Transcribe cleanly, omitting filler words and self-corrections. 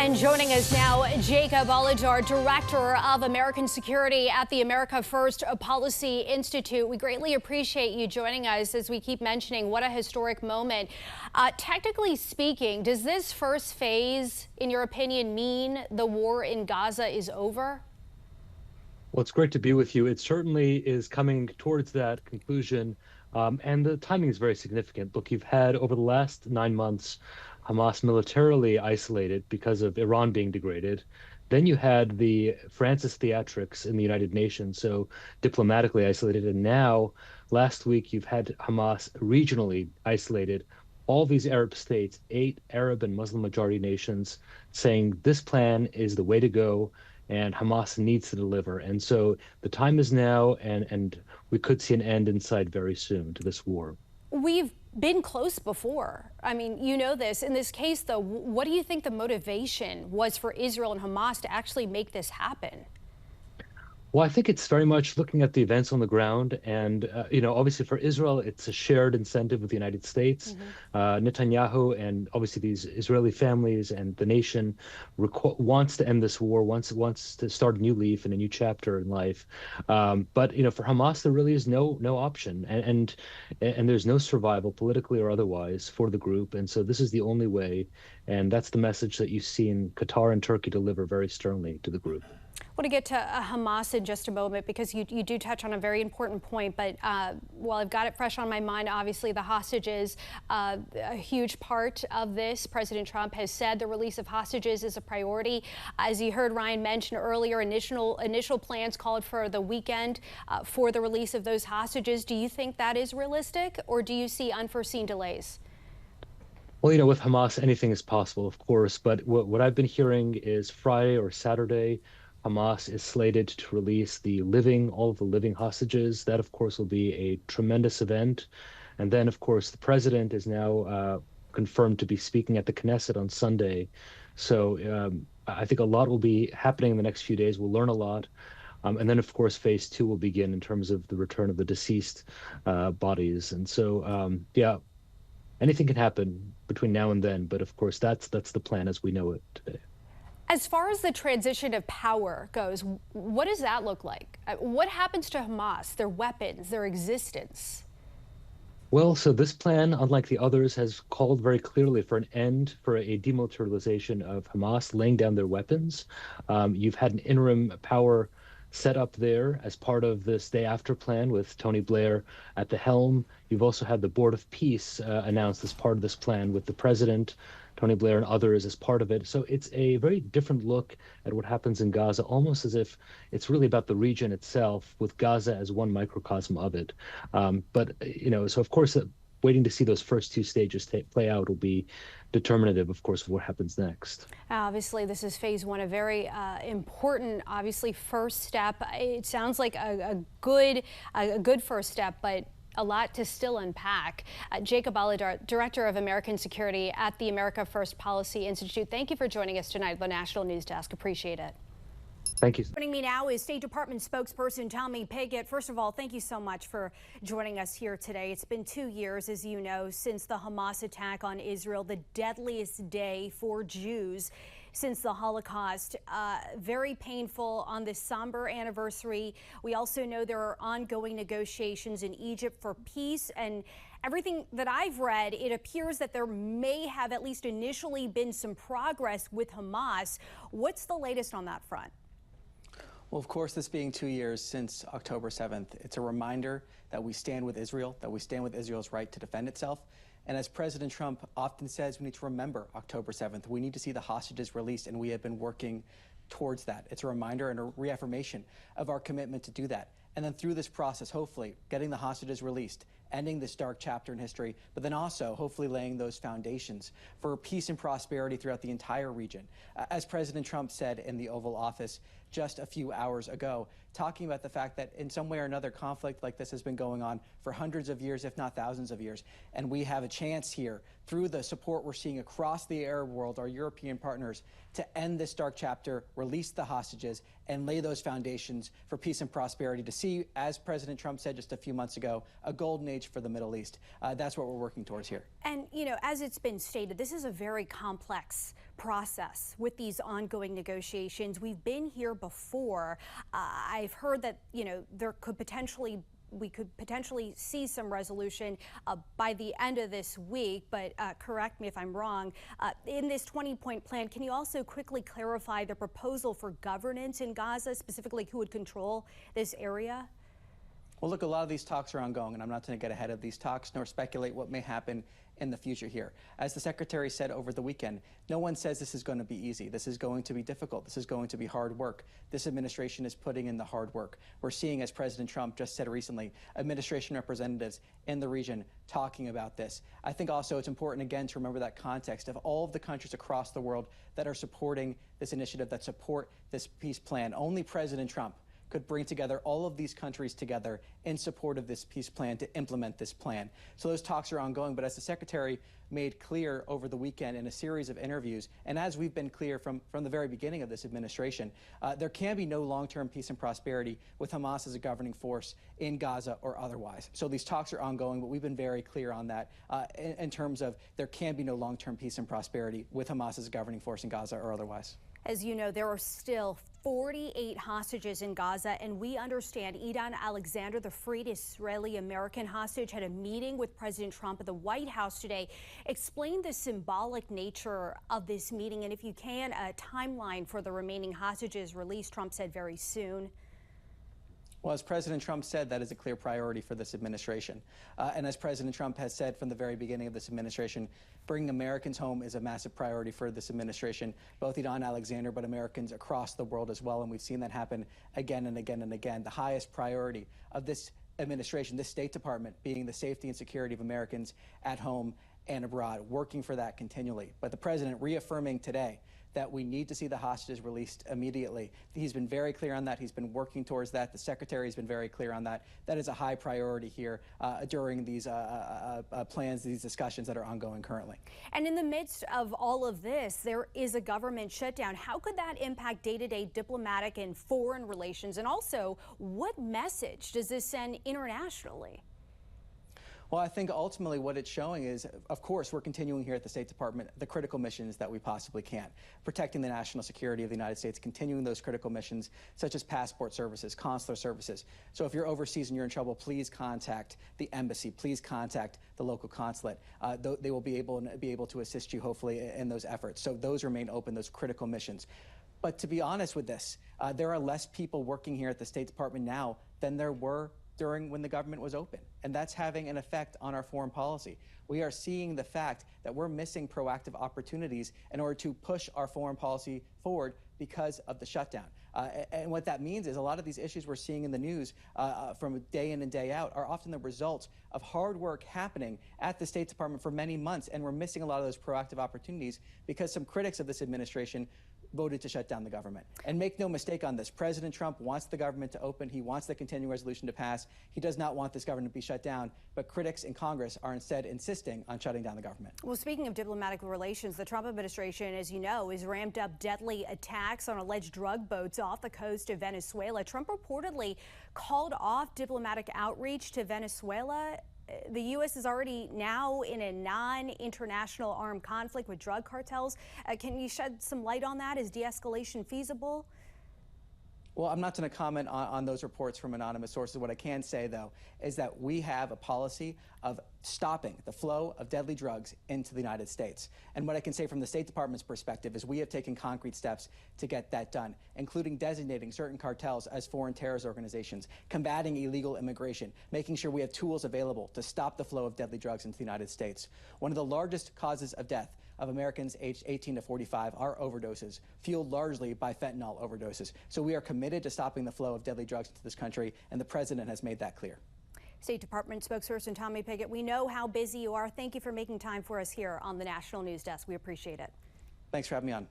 And joining us now, Jacob Olidort, Director of American Security at the America First Policy Institute. We greatly appreciate you joining us. As we keep mentioning, what a historic moment. Technically speaking, does this first phase, in your opinion, mean the war in Gaza is over? Well, it's great to be with you. It certainly is coming towards that conclusion, and the timing is very significant. Look, you've had over the last 9 months Hamas militarily isolated because of Iran being degraded. Then you had the Francis theatrics in the United Nations, so diplomatically isolated. And now, last week, you've had Hamas regionally isolated. All these Arab states, 8 Arab and Muslim majority nations, saying this plan is the way to go and Hamas needs to deliver. And so the time is now, and we could see an end in sight very soon to this war. We've been close before. I mean, you know this. In this case, though, what do you think the motivation was for Israel and Hamas to actually make this happen? Well, I think it's very much looking at the events on the ground. And, obviously for Israel, it's a shared incentive with the United States. Netanyahu and obviously these Israeli families and the nation wants to end this war, wants to start a new leaf and a new chapter in life. But, for Hamas, there really is no option. And there's no survival politically or otherwise for the group. And so this is the only way. And that's the message that you've seen Qatar and Turkey deliver very sternly to the group. I want to get to Hamas in just a moment because you do touch on a very important point. But while I've got it fresh on my mind, obviously the hostages, a huge part of this. President Trump has said the release of hostages is a priority. As you heard Ryan mention earlier, initial plans called for the weekend for the release of those hostages. Do you think that is realistic, or do you see unforeseen delays? Well, with Hamas, anything is possible, of course. But what I've been hearing is Friday or Saturday, Hamas is slated to release all of the living hostages. That, of course, will be a tremendous event. And then, of course, the president is now confirmed to be speaking at the Knesset on Sunday. So I think a lot will be happening in the next few days. We'll learn a lot. And then, of course, phase 2 will begin in terms of the return of the deceased bodies. And so, anything can happen between now and then. But, of course, that's the plan as we know it today. As far as the transition of power goes, what does that look like? What happens to Hamas, their weapons, their existence? Well, so this plan, unlike the others, has called very clearly for an end, for a demilitarization of Hamas, laying down their weapons. You've had an interim power set up there as part of this day after plan with Tony Blair at the helm. You've also had the Board of Peace announced as part of this plan with the president, Tony Blair, and others as part of it. So it's a very different look at what happens in Gaza, almost as if it's really about the region itself, with Gaza as one microcosm of it. So of course, waiting to see those first 2 stages play out will be determinative, of course, of what happens next. Obviously, this is phase 1, a very important, obviously, first step. It sounds like a good first step, but a lot to still unpack. Jacob Olidort, Director of American Security at the America First Policy Institute, thank you for joining us tonight at the National News Desk. Appreciate it. Thank you. Joining me now is State Department spokesperson Tommy Pigott. First of all, thank you so much for joining us here today. It's been 2 years, as you know, since the Hamas attack on Israel, the deadliest day for Jews since the Holocaust. Very painful on this somber anniversary. We also know there are ongoing negotiations in Egypt for peace, and everything that I've read, it appears that there may have at least initially been some progress with Hamas. What's the latest on that front? Well, of course, this being 2 years since October 7th, it's a reminder that we stand with Israel, that we stand with Israel's right to defend itself. And as President Trump often says, we need to remember October 7th. We need to see the hostages released, and we have been working towards that. It's a reminder and a reaffirmation of our commitment to do that. And then through this process, hopefully getting the hostages released, ending this dark chapter in history, but then also hopefully laying those foundations for peace and prosperity throughout the entire region. As President Trump said in the Oval Office just a few hours ago, talking about the fact that in some way or another conflict like this has been going on for hundreds of years, if not thousands of years. And we have a chance here through the support we're seeing across the Arab world, our European partners, to end this dark chapter, release the hostages, and lay those foundations for peace and prosperity to see, as President Trump said just a few months ago, a golden age stage for the Middle East. That's what we're working towards here. And, you know, as it's been stated, this is a very complex process with these ongoing negotiations. We've been here before. I've heard that, you know, we could potentially see some resolution by the end of this week, but correct me if I'm wrong. In this 20-point plan, can you also quickly clarify the proposal for governance in Gaza, specifically who would control this area? Well, look, a lot of these talks are ongoing, and I'm not going to get ahead of these talks nor speculate what may happen in the future here. As the Secretary said over the weekend, no one says this is going to be easy. This is going to be difficult. This is going to be hard work. This administration is putting in the hard work. We're seeing, as President Trump just said recently, administration representatives in the region talking about this. I think also it's important, again, to remember that context of all of the countries across the world that are supporting this initiative, that support this peace plan. Only President Trump could bring together all of these countries together in support of this peace plan to implement this plan. So those talks are ongoing, but as the Secretary made clear over the weekend in a series of interviews, and as we've been clear from the very beginning of this administration, there can be no long-term peace and prosperity with Hamas as a governing force in Gaza or otherwise. So these talks are ongoing, but we've been very clear on that in terms of there can be no long-term peace and prosperity with Hamas as a governing force in Gaza or otherwise. As you know, there are still 48 hostages in Gaza, and we understand Idan Alexander, the freed Israeli-American hostage, had a meeting with President Trump at the White House today. Explain the symbolic nature of this meeting, and if you can, a timeline for the remaining hostages released, Trump said very soon. Well, as President Trump said, that is a clear priority for this administration. And as President Trump has said from the very beginning of this administration, bringing Americans home is a massive priority for this administration, both Idan Alexander, but Americans across the world as well. And we've seen that happen again and again and again. The highest priority of this administration, this State Department, being the safety and security of Americans at home and abroad, working for that continually. But the president reaffirming today that we need to see the hostages released immediately. He's been very clear on that. He's been working towards that. The Secretary has been very clear on that. That is a high priority here during these plans, these discussions that are ongoing currently. And in the midst of all of this, there is a government shutdown. How could that impact day-to-day diplomatic and foreign relations? And also, what message does this send internationally? Well, I think ultimately what it's showing is, of course, we're continuing here at the State Department the critical missions that we possibly can. Protecting the national security of the United States, continuing those critical missions such as passport services, consular services. So if you're overseas and you're in trouble, please contact the embassy. Please contact the local consulate. They will be able to assist you, hopefully, in those efforts. So those remain open, those critical missions. But to be honest with this, there are less people working here at the State Department now than there were during when the government was open. And that's having an effect on our foreign policy. We are seeing the fact that we're missing proactive opportunities in order to push our foreign policy forward because of the shutdown. And what that means is a lot of these issues we're seeing in the news from day in and day out are often the result of hard work happening at the State Department for many months. And we're missing a lot of those proactive opportunities because some critics of this administration voted to shut down the government. And make no mistake on this, President Trump wants the government to open. He wants the continuing resolution to pass. He does not want this government to be shut down. But critics in Congress are instead insisting on shutting down the government. Well, speaking of diplomatic relations, the Trump administration, as you know, has ramped up deadly attacks on alleged drug boats off the coast of Venezuela. Trump reportedly called off diplomatic outreach to Venezuela. The U.S. is already now in a non-international armed conflict with drug cartels. Can you shed some light on that? Is de-escalation feasible? Well, I'm not going to comment on those reports from anonymous sources. What I can say, though, is that we have a policy of stopping the flow of deadly drugs into the United States. And what I can say from the State Department's perspective is we have taken concrete steps to get that done, including designating certain cartels as foreign terrorist organizations, combating illegal immigration, making sure we have tools available to stop the flow of deadly drugs into the United States. One of the largest causes of death of Americans aged 18 to 45 are overdoses, fueled largely by fentanyl overdoses. So we are committed to stopping the flow of deadly drugs into this country, and the president has made that clear. State Department spokesperson Tommy Pigott, we know how busy you are. Thank you for making time for us here on the National News Desk. We appreciate it. Thanks for having me on.